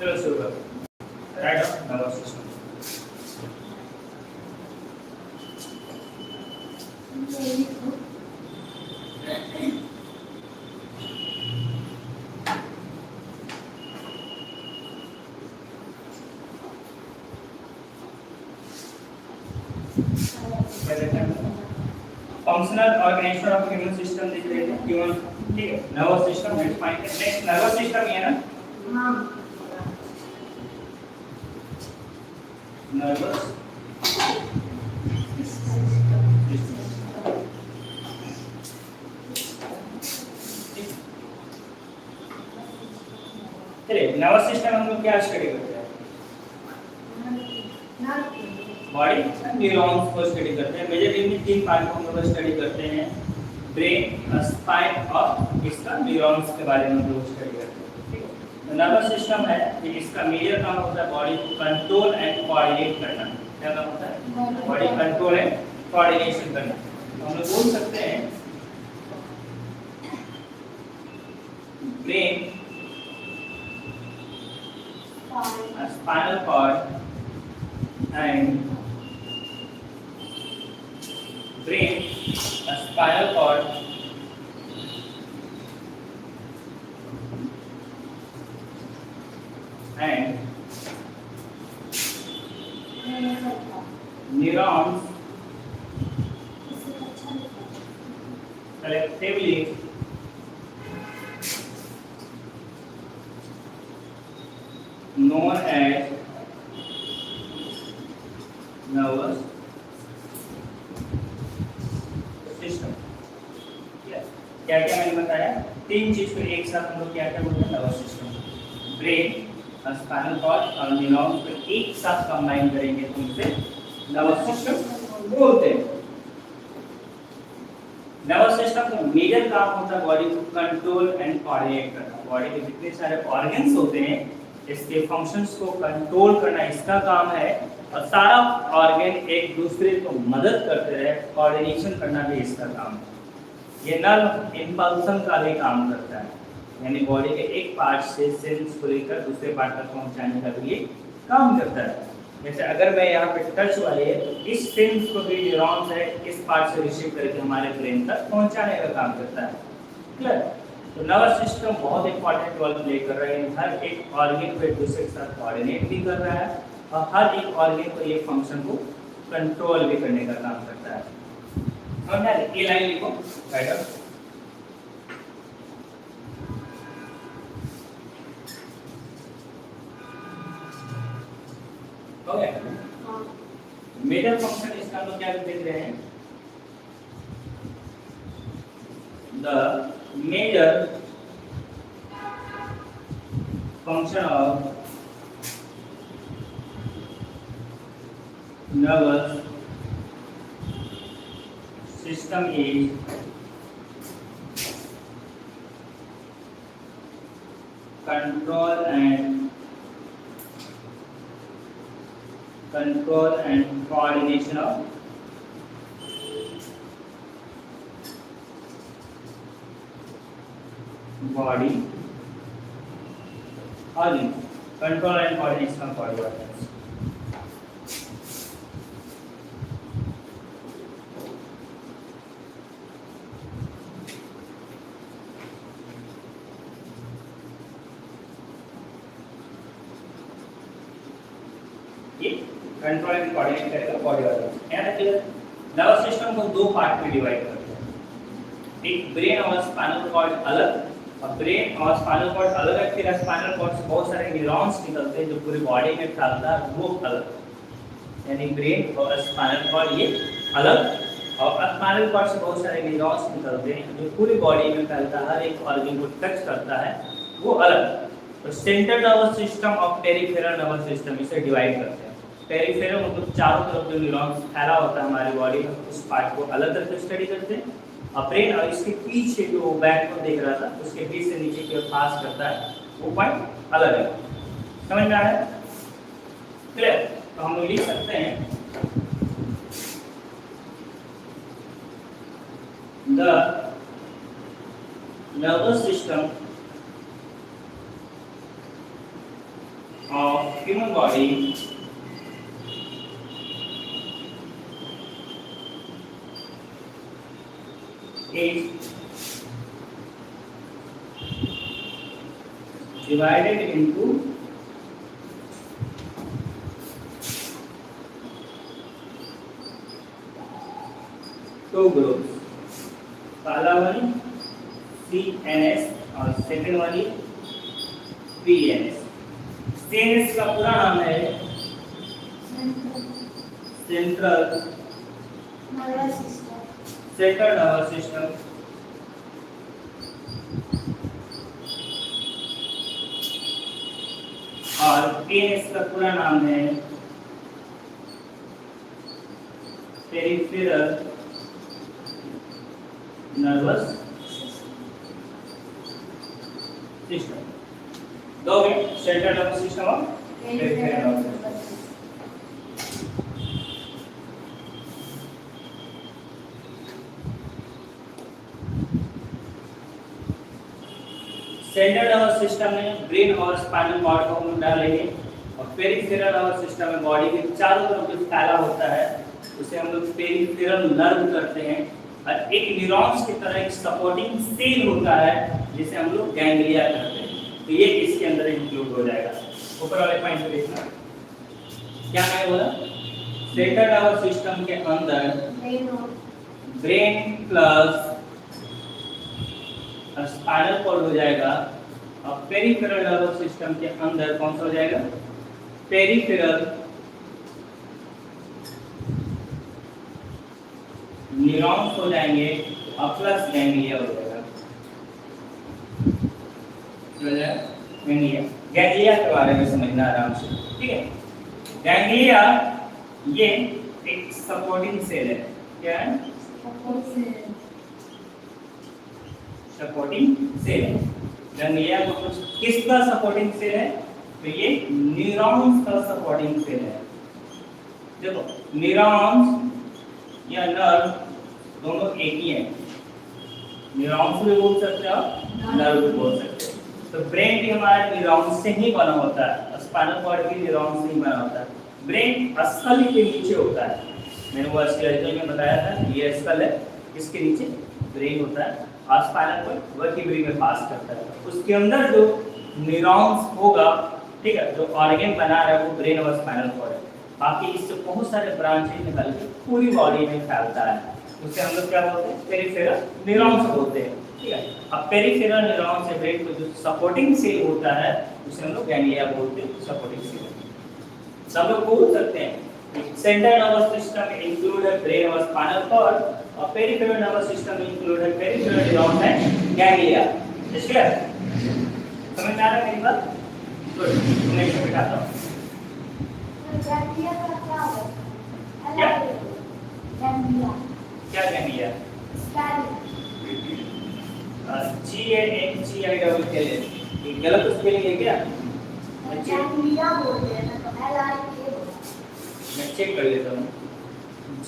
चलो शुरू करो। Right of nervous system. Functional organization of human system दिख रहे थे ह्यूमन, ठीक है। Nervous system is fine. Next nervous system ये ना नर्वस चलिए नर्वस सिस्टम हम लोग क्या स्टडी करते हैं? बॉडी न्यूरॉन्स को स्टडी करते हैं। मेजरली तीन पार्ट को हम लोग स्टडी करते हैं, ब्रेन, स्पाइन और इसका न्यूरॉन्स के बारे में हम लोग स्टडी करते हैं, ठीक है। तो नर्वस सिस्टम है कि इसका मेजर काम होता है बॉडी को कंट्रोल एंड कोऑर्डिनेट करना। क्या काम होता है? बॉडी कंट्रोल एंड कोऑर्डिनेशन करना। तो हम लोग बोल सकते हैं brain, spinal cord and brain, a spinal cord and neurons collectively known as nervous system. क्या क्या मैंने बताया? तीन चीज को एक साथ हम लोग क्या क्या बोलते हैं? Nervous system. Brain, spinal cord और न्यूरॉन्स को एक साथ कंबाइन करेंगे तो उसे नर्वस सिस्टम बोलते हैं। नर्वस सिस्टम का मेजर काम होता है बॉडी को कंट्रोल एंड कोऑर्डिनेट करना। बॉडी के जितने सारे ऑर्गन्स होते हैं इसके फंक्शंस को कंट्रोल करना इसका काम है, और सारा ऑर्गन एक दूसरे को मदद करते रहे, कोऑर्डिनेशन करना भी इसका काम है। ये नर्व इंपल्सन का भी काम करता है, यानी बॉडी के एक पार्ट से सेंस को लेकर दूसरे पार्ट तक पहुंचाने का भी ये काम करता है। जैसे अगर मैं यहाँ पे टच वाले है तो इस सेंस को भी न्यूरॉन्स है इस पार्ट से रिसीव करके हमारे ब्रेन तक पहुंचाने का काम करता है। क्लियर? तो नर्वस सिस्टम बहुत इंपॉर्टेंट रोल प्ले कर रहा है। हर एक ऑर्गन को एक दूसरे के साथ कोऑर्डिनेट भी कर रहा है और हर एक ऑर्गन को ये फंक्शन को कंट्रोल भी करने का काम करता है। और ना ये लाइन लिखो राइट। हो गया? मेजर फंक्शन इसका हम लोग क्या देख रहे हैं? The major function of nervous system is control and coordination of body organs. Control and coordination of body organs. Control and coordinate करेगा बॉडी ऑर्गन। याद रखिए नर्वस सिस्टम को दो पार्ट में डिवाइड करते हैं, एक ब्रेन और स्पाइनल कॉर्ड अलग, और ब्रेन और स्पाइनल कॉर्ड अलग है। फिर स्पाइनल कॉर्ड से बहुत सारे न्यूरॉन्स निकलते हैं जो पूरी बॉडी में फैलता है, वो अलग। यानी ब्रेन और स्पाइनल कॉर्ड ये अलग, और स्पाइनल कॉर्ड से बहुत सारे न्यूरॉन्स निकलते हैं जो पूरी बॉडी में फैलता है, हर एक ऑर्गन को टच करता है, वो अलग। तो सेंट्रल नर्वस सिस्टम और पेरिफेरल नर्वस सिस्टम इसे डिवाइड करते हैं। पेरिफेरल मतलब चारों तरफ जो न्यूरॉन्स फैला होता है हमारी बॉडी में, उस पार्ट को अलग करके स्टडी करते हैं। और ब्रेन और इसके पीछे जो बैक को देख रहा था उसके बीच से नीचे की ओर पास करता है, वो पॉइंट अलग है। समझ में आ रहा है? क्लियर? तो हम लोग लिख सकते हैं the nervous system human body is divided into two groups. पहला वाली CNS और सेकंड वाली PNS. CNS का पूरा नाम है सेंट्रल नर्वस सिस्टम. और PNS का पूरा नाम है पेरिफेरल नर्वस सिस्टम. दो मिनट. सेंट्रल नर्वस सिस्टम और peripheral nervous system. Central nervous system में ब्रेन और स्पाइनल कॉर्ड को हम डालेंगे और पेरिफेरल नर्वस सिस्टम में बॉडी के चारों तरफ जो फैला होता है उसे हम लोग पेरिफेरल नर्व करते हैं. और एक न्यूरॉन्स की तरह एक सपोर्टिंग सेल होता है जिसे हम लोग गैंग्लिया कहते हैं. तो ये इसके अंदर इंक्लूड हो जाएगा. ऊपर वाले पॉइंट पे देखना क्या है बोला. सेंट्रल नर्वस सिस्टम के अंदर ब्रेन प्लस स्पाइनल कॉर्ड हो जाएगा और पेरिफेरल नर्वस सिस्टम के अंदर कौन सा हो जाएगा पेरिफेरल न्यूरॉन्स हो जाएंगे और प्लस गैंग्लिया हो जाएगा. गैंग्लिया के बारे में समझना आराम से. ठीक है. गैंग्लिया ये एक सपोर्टिंग सेल है. क्या है सपोर्टिंग सेल है. गैंग्लिया को कुछ किसका सपोर्टिंग सेल है तो ये न्यूरॉन्स का सपोर्टिंग सेल है. देखो न्यूरॉन्स या नर्व दोनों एक ही हैं. न्यूरॉन्स भी बोल सकते हो नर्व भी बोल सकते हो. तो ब्रेन भी हमारा न्यूरॉन्स से ही बना होता है. स्पाइनल कॉर्ड भी न्यूरॉन्स से ही बना होता है. ब्रेन स्कल के नीचे होता है. मैंने वो स्केलेटल में बताया था ये स्कल है. इसके नीचे ब्रेन होता है और स्पाइनल कॉर्ड वर्टिब्रे में पास करता है. उसके अंदर जो न्यूरॉन्स होगा ठीक है जो ऑर्गन बना रहा है वो ब्रेन और स्पाइनल कॉर्ड है. बाकी इससे बहुत सारे ब्रांचेज निकल के पूरी बॉडी में फैलता है. उसे हम लोग क्या बोलते हैं पेरिफेरल न्यूरॉन्स बोलते हैं. ठीक है. अब पेरिफेरल न्यूरॉन से ब्रेन को जो सपोर्टिंग सेल होता है उसे हम लोग गैंग्लिया बोलते हैं. सपोर्टिंग सेल सब लोग बोल सकते हैं. सेंट्रल नर्वस सिस्टम इंक्लूड है ब्रेन और स्पाइनल कॉर्ड और पेरिफेरल नर्वस सिस्टम इंक्लूड है peripheral neuron and ganglia. Clear? समझ में आ रहा है मेरी बात? गुड. नेक्स्ट बताता हूं. गैंग्लिया का क्या है? क्या गैंग्लिया क्या गैंग्लिया GANGLIA. गलत स्पेलिंग है क्या? गैंग्लिया बोलते हैं ना तो LIA. मैं चेक कर लेता हूँ.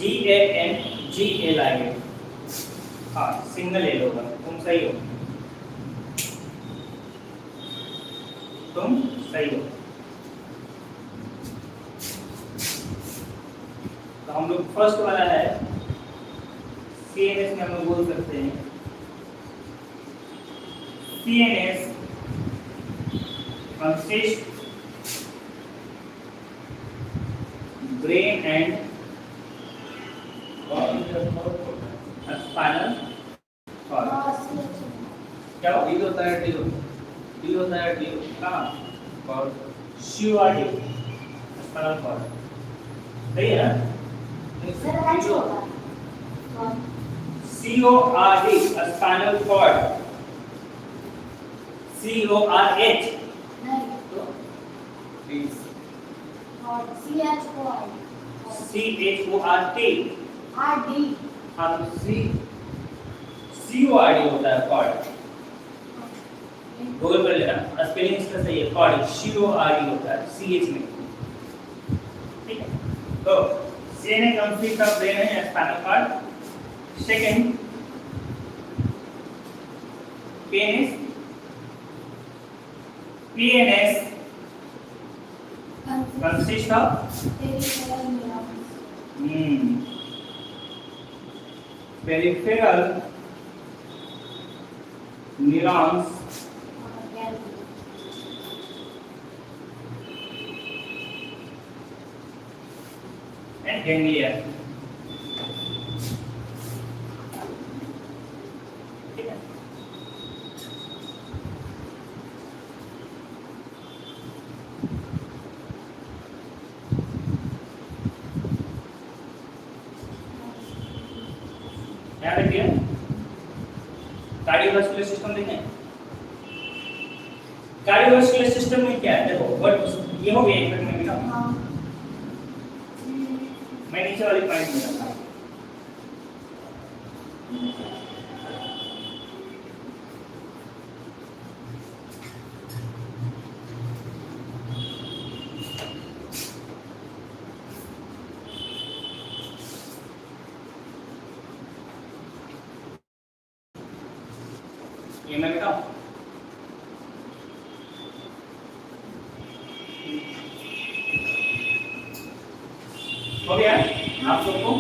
GANGLIA. हाँ सिंगल एल होगा. तुम सही हो. तुम सही हो. तो हम लोग फर्स्ट वाला है CNS में हम लोग बोल सकते हैं CNS consists brain and spinal cord. क्या डी होता है डी होता है डी कहाँ कॉर्ड CORD स्पाइनल कॉर्ड. सही है ना? CORD spinal cord. CORH CHORT. हाँ तो CORD होता है कॉर्ड. गूगल कर लेना स्पेलिंग इसका सही है. कॉर्ड CORD होता है CH में. ठीक है. तो CNS consist of brain and spinal cord. Second PNS consist of peripheral neurons and ganglia. ठीक है? याद रखिए कार्डियोवास्कुलर सिस्टम देखें। कार्डियोवास्कुलर सिस्टम में क्या है, देखो व्हाट ये हो गया एक मिनट में बेटा, मैं नीचे वाली पॉइंट में रखता हूं। ये मैं बेटा हो गया आप लोग को।